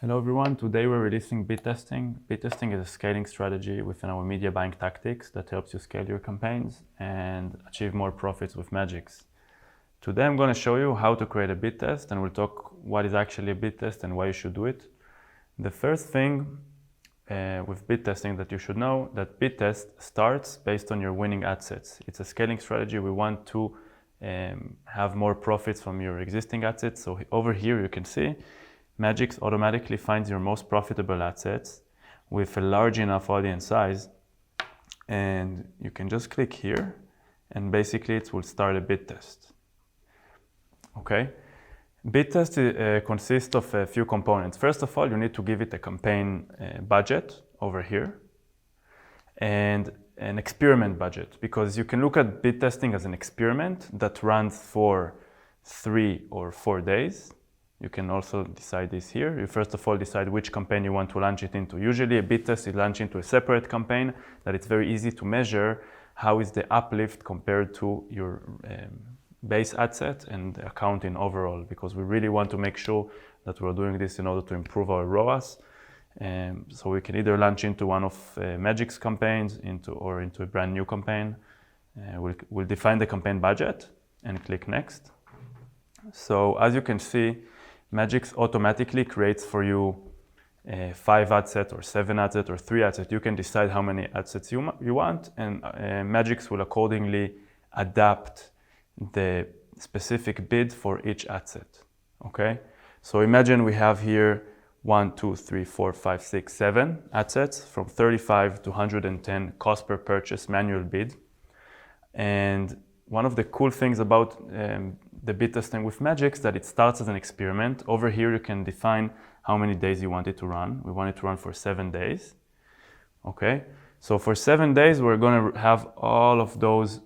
Hello everyone, today we're releasing bid testing. Bid testing is a scaling strategy within our media buying tactics that helps you scale your campaigns and achieve more profits with Madgicx. Today I'm going to show you how to create a bid test, and we'll talk what is actually a bid test and why you should do it. The first thing with bid testing that you should know, that bid test starts based on your winning ad sets. It's a scaling strategy. We want to have more profits from your existing ad sets. So over here you can see Madgicx automatically finds your most profitable ad sets with a large enough audience size, and you can just click here and basically it will start a bid test. Okay, bid test consists of a few components. First of all, you need to give it a campaign budget over here and an experiment budget, because you can look at bid testing as an experiment that runs for 3 or 4 days. You can also decide this here. You first of all decide which campaign you want to launch it into. Usually a bid test is launched into a separate campaign that it's very easy to measure how is the uplift compared to your base ad set and the account in overall, because we really want to make sure that we're doing this in order to improve our ROAS. So we can either launch into one of Madgicx campaigns or into a brand new campaign. We'll define the campaign budget and click next. So as you can see, Madgicx automatically creates for you 5 ad set or 7 ad set or 3 ad set. You can decide how many ad sets you want, and Madgicx will accordingly adapt the specific bid for each ad set. Okay, so imagine we have here 1, 2, 3, 4, 5, 6, 7 ad sets from 35 to 110 cost per purchase manual bid. And one of the cool things about the bid testing with Madgicx that it starts as an experiment. Over here you can define how many days you want it to run. We want it to run for 7 days. Okay, so for 7 days we're going to have all of those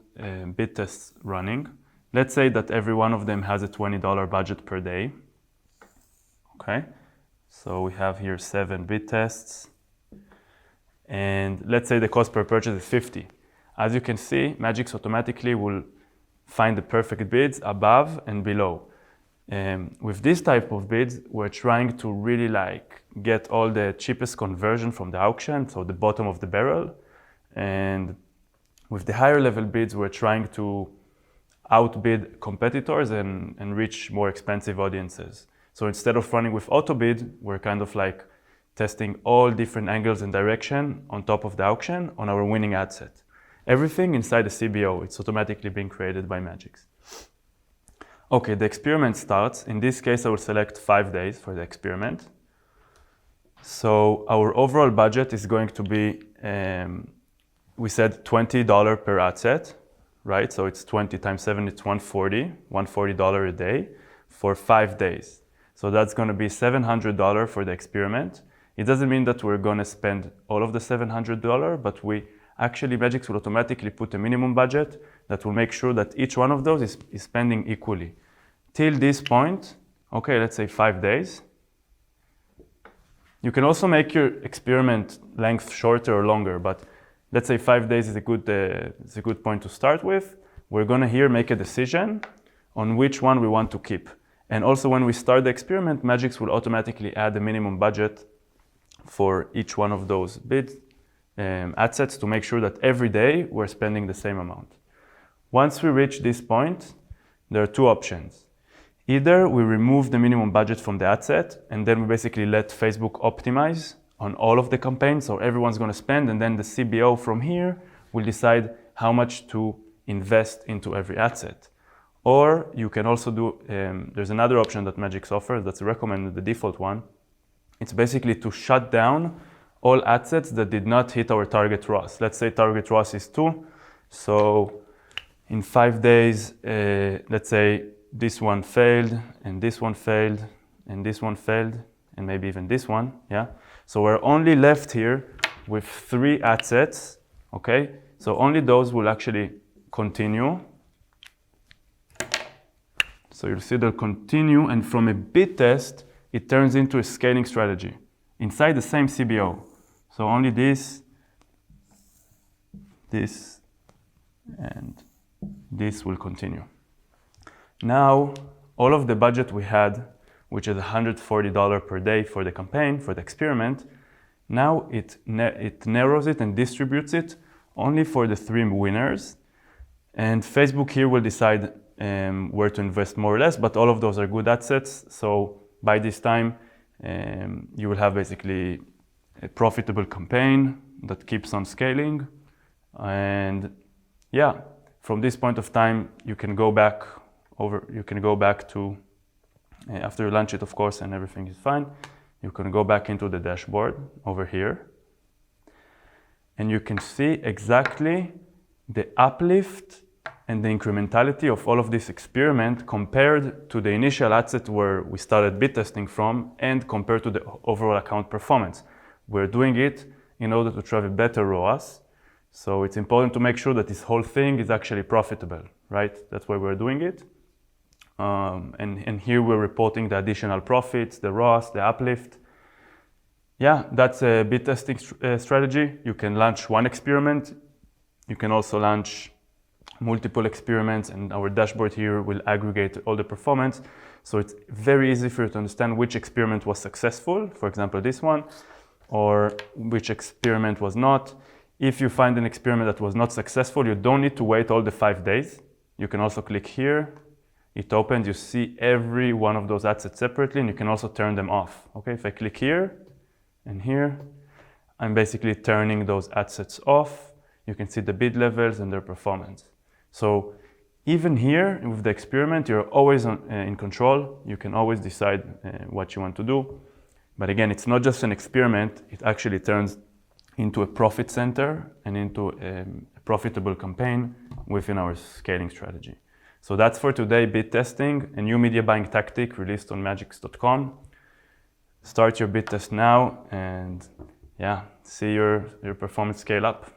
bid tests running. Let's say that every one of them has a $20 budget per day. Okay, so we have here 7 bid tests, and let's say the cost per purchase is 50. As you can see, Madgicx automatically will find the perfect bids above and below. With this type of bids, we're trying to really get all the cheapest conversion from the auction, so the bottom of the barrel. And with the higher level bids, we're trying to outbid competitors and reach more expensive audiences. So instead of running with auto bid, we're kind of testing all different angles and direction on top of the auction on our winning ad set. Everything inside the CBO, it's automatically being created by Madgicx. Okay, the experiment starts. In this case, I will select 5 days for the experiment. So our overall budget is going to be, we said $20 per ad set, right? So it's 20 times 7, it's $140 a day for 5 days. So that's going to be $700 for the experiment. It doesn't mean that we're going to spend all of the $700, but actually, Madgicx will automatically put a minimum budget that will make sure that each one of those is spending equally. Till this point, okay, let's say 5 days. You can also make your experiment length shorter or longer, but let's say 5 days is a good point to start with. We're going to here make a decision on which one we want to keep. And also when we start the experiment, Madgicx will automatically add a minimum budget for each one of those bids. Ad sets to make sure that every day we're spending the same amount. Once we reach this point, there are 2 options. Either we remove the minimum budget from the ad set, and then we basically let Facebook optimize on all of the campaigns, so everyone's going to spend, and then the CBO from here will decide how much to invest into every ad set. Or you can also do, there's another option that Madgicx offers that's recommended, the default one. It's basically to shut down all ad sets that did not hit our target ROAS. Let's say target ROAS is 2. So in 5 days, let's say this one failed, and this one failed, and this one failed, and maybe even this one, yeah? So we're only left here with 3 ad sets, okay? So only those will actually continue. So you'll see they'll continue, and from a bid test, it turns into a scaling strategy inside the same CBO. So only this, and this will continue. Now, all of the budget we had which is $140 per day for the campaign, for the experiment. Now it narrows it and distributes it only for the 3 winners. And Facebook here will decide where to invest more or less, but all of those are good assets. So by this time, you will have basically a profitable campaign that keeps on scaling. And yeah, from this point of time, you can go back to, after you launch it, of course, and everything is fine, you can go back into the dashboard over here. And you can see exactly the uplift and the incrementality of all of this experiment compared to the initial ad set where we started bit testing from and compared to the overall account performance. We're doing it in order to drive a better ROAS. So it's important to make sure that this whole thing is actually profitable, right? That's why we're doing it. And here we're reporting the additional profits, the ROAS, the uplift. Yeah, that's a bit testing strategy. You can launch one experiment. You can also launch multiple experiments, and our dashboard here will aggregate all the performance. So it's very easy for you to understand which experiment was successful, for example, this one, or which experiment was not. If you find an experiment that was not successful, you don't need to wait all the 5 days. You can also click here. It opens, you see every one of those ad sets separately, and you can also turn them off. Okay, if I click here and here, I'm basically turning those ad sets off. You can see the bid levels and their performance. So even here with the experiment, you're always in control. You can always decide what you want to do. But again, it's not just an experiment. It actually turns into a profit center and into a profitable campaign within our scaling strategy. So that's for today, bid testing, a new media buying tactic released on Madgicx.com. Start your bid test now and yeah, see your performance scale up.